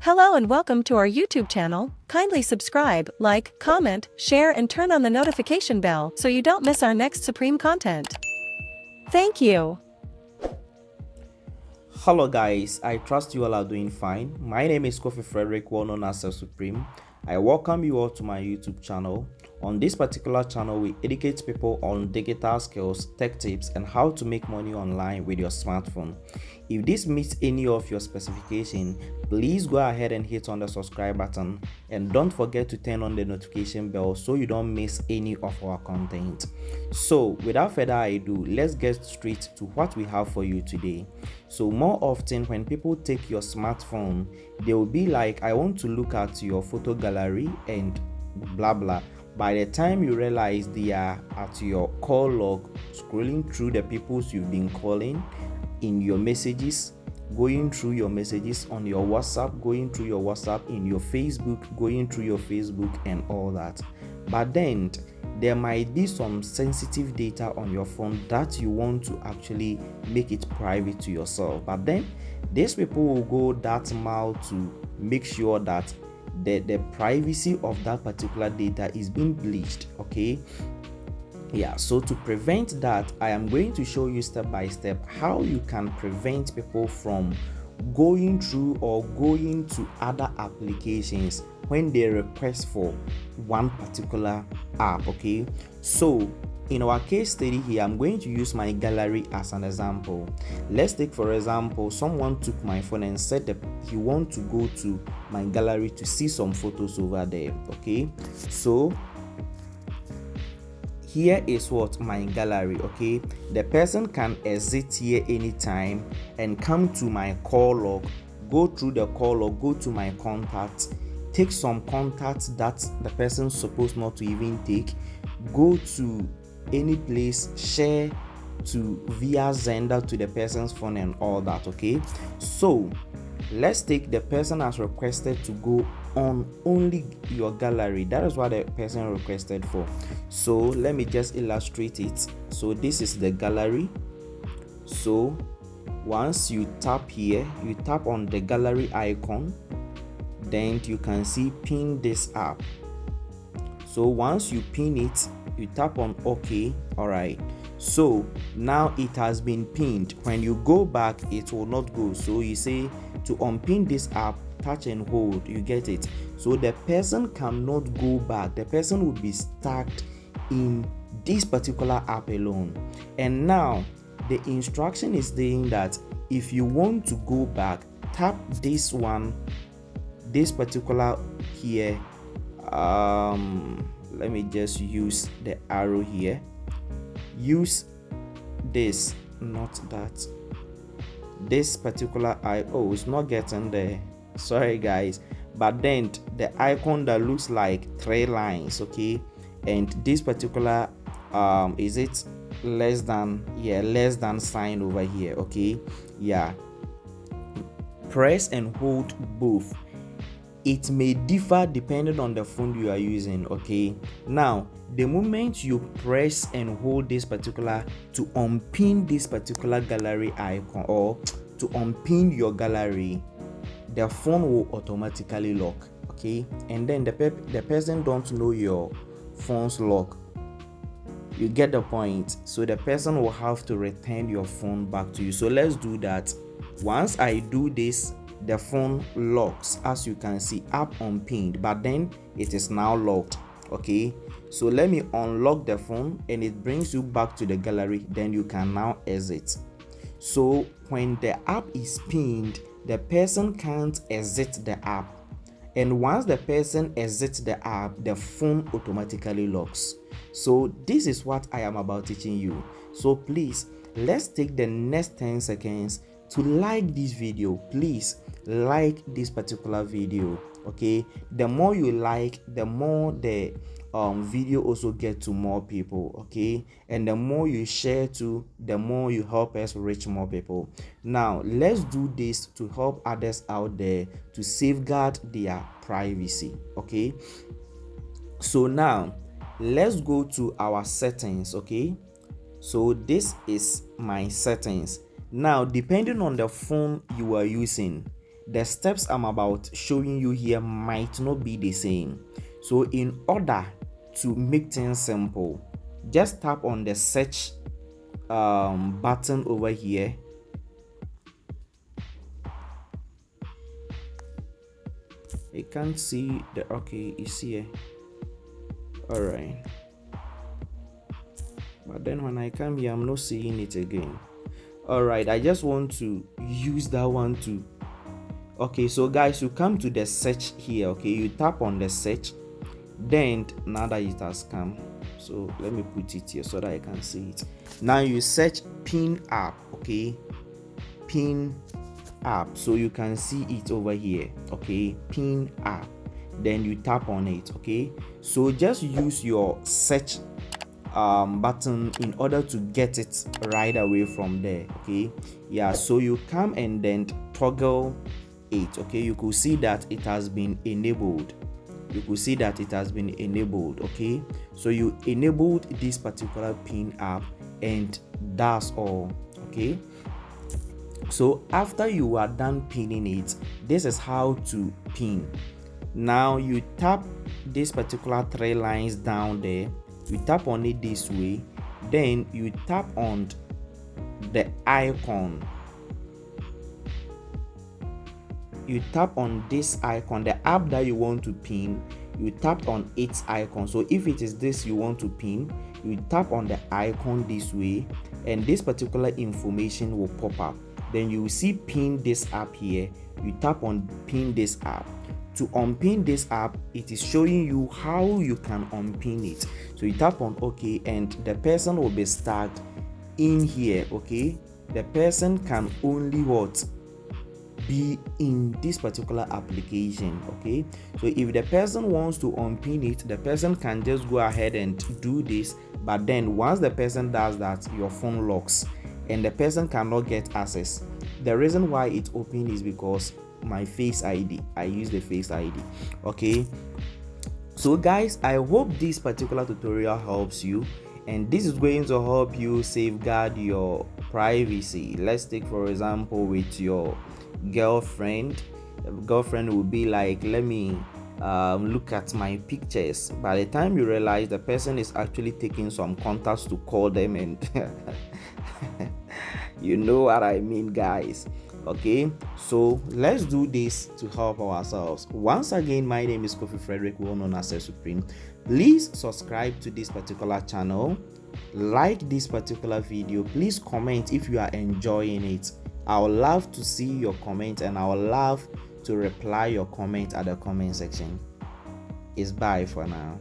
Hello and welcome to our YouTube channel. Kindly subscribe, like, comment, share and turn on the notification bell so you don't miss our next Supreme content. Thank you. Hello guys, I trust you all are doing fine. My name is Kofi Frederick, well known as Supreme. I welcome you all to my YouTube channel. On this particular channel, we educate people on digital skills, tech tips, and how to make money online with your smartphone. If this meets any of your specification, please go ahead and hit on the subscribe button and don't forget to turn on the notification bell so you don't miss any of our content. So without further ado, let's get straight to what we have for you today. So more often when people take your smartphone, they will be like, I want to look at your photo gallery and blah blah. By the time you realize they are at your call log, scrolling through the peoples you've been calling, in your messages, going through your messages on your WhatsApp, going through your WhatsApp, in your Facebook, going through your Facebook and all that. But then there might be some sensitive data on your phone that you want to actually make it private to yourself. But then these people will go that mile to make sure that the privacy of that particular data is being breached. Okay, yeah, so to prevent that, I am going to show you step by step how you can prevent people from going through or going to other applications when they request for one particular app. Okay, so in our case study here, I'm going to use my gallery as an example. Let's take for example, someone took my phone and said that he wants to go to my gallery to see some photos over there. Okay, so here is what my gallery. Okay, the person can exit here anytime and come to my call log, go through the call log, go to my contacts, take some contacts that the person's supposed not to even take, go to any place, share to via Zender to the person's phone and all that. Okay, so let's take the person has requested to go on only your gallery. That is what the person requested for. So let me just illustrate it. So this is the gallery. So once you tap here, you tap on the gallery icon, then you can see pin this app. So once you pin it, you tap on OK. All right, so now it has been pinned. When you go back, it will not go. So you say to unpin this app, touch and hold, you get it. So the person cannot go back, the person will be stuck in this particular app alone. And now the instruction is saying that if you want to go back, tap this one, this particular here. Let me just use the arrow here, use this, not that, this particular oh, it's not getting there, sorry guys. But then the icon that looks like 3 lines, okay, and this particular is it less than, yeah, less than sign over here. Okay, yeah, press and hold both. It may differ depending on the phone you are using. Okay, now the moment you press and hold this particular to unpin this particular gallery icon or to unpin your gallery, the phone will automatically lock. Okay, and then the person don't know your phone's lock. You get the point. So the person will have to return your phone back to you. So let's do that. Once I do this, the phone locks, as you can see, app unpinned, but then it is now locked. Okay, so let me unlock the phone and it brings you back to the gallery. Then you can now exit. So when the app is pinned, the person can't exit the app, and once the person exits the app, the phone automatically locks. So this is what I am about teaching you. So please, let's take the next 10 seconds to like this video. Please like this particular video. Okay, the more you like, the more the video also get to more people. Okay, and the more you share to, the more you help us reach more people. Now let's do this to help others out there to safeguard their privacy. Okay, so now let's go to our settings. Okay, so this is my settings. Now depending on the phone you are using, the steps I'm about showing you here might not be the same. So in order to make things simple, just tap on the search button over here. I can't see the okay, it's here. All right, but then when I come here, I'm not seeing it again. All right, I just want to use that one to okay. So guys, you come to the search here. Okay, you tap on the search, then now that it has come, so let me put it here so that I can see it. Now you search pin app. Okay, pin app, so you can see it over here. Okay, pin app, then you tap on it. Okay, so just use your search button in order to get it right away from there. Okay, yeah, so you come and then toggle it. Okay, you could see that it has been enabled. Okay, so you enabled this particular pin app, and that's all. Okay, so after you are done pinning it, this is how to pin. Now you tap this particular 3 lines down there, you tap on it this way, then you tap on the icon. You tap on this icon, the app that you want to pin, you tap on its icon. So if it is this you want to pin, you tap on the icon this way, and this particular information will pop up. Then you will see pin this app here. You tap on pin this app. To unpin this app, it is showing you how you can unpin it. So you tap on OK, and the person will be stuck in here. Okay, the person can only what be in this particular application. Okay, so if the person wants to unpin it, the person can just go ahead and do this, but then once the person does that, your phone locks and the person cannot get access. The reason why it's open is because my face ID, I use the face ID. Okay, so guys, I hope this particular tutorial helps you, and this is going to help you safeguard your privacy. Let's take for example with your girlfriend. Girlfriend will be like, let me look at my pictures. By the time you realize the person is actually taking some contacts to call them, and you know what I mean, guys. Okay, so let's do this to help ourselves. Once again, my name is Kofi Frederick, well known as Supreme. Please subscribe to this particular channel, like this particular video, please comment if you are enjoying it. I would love to see your comment, and I would love to reply your comment at the comment section. It's bye for now.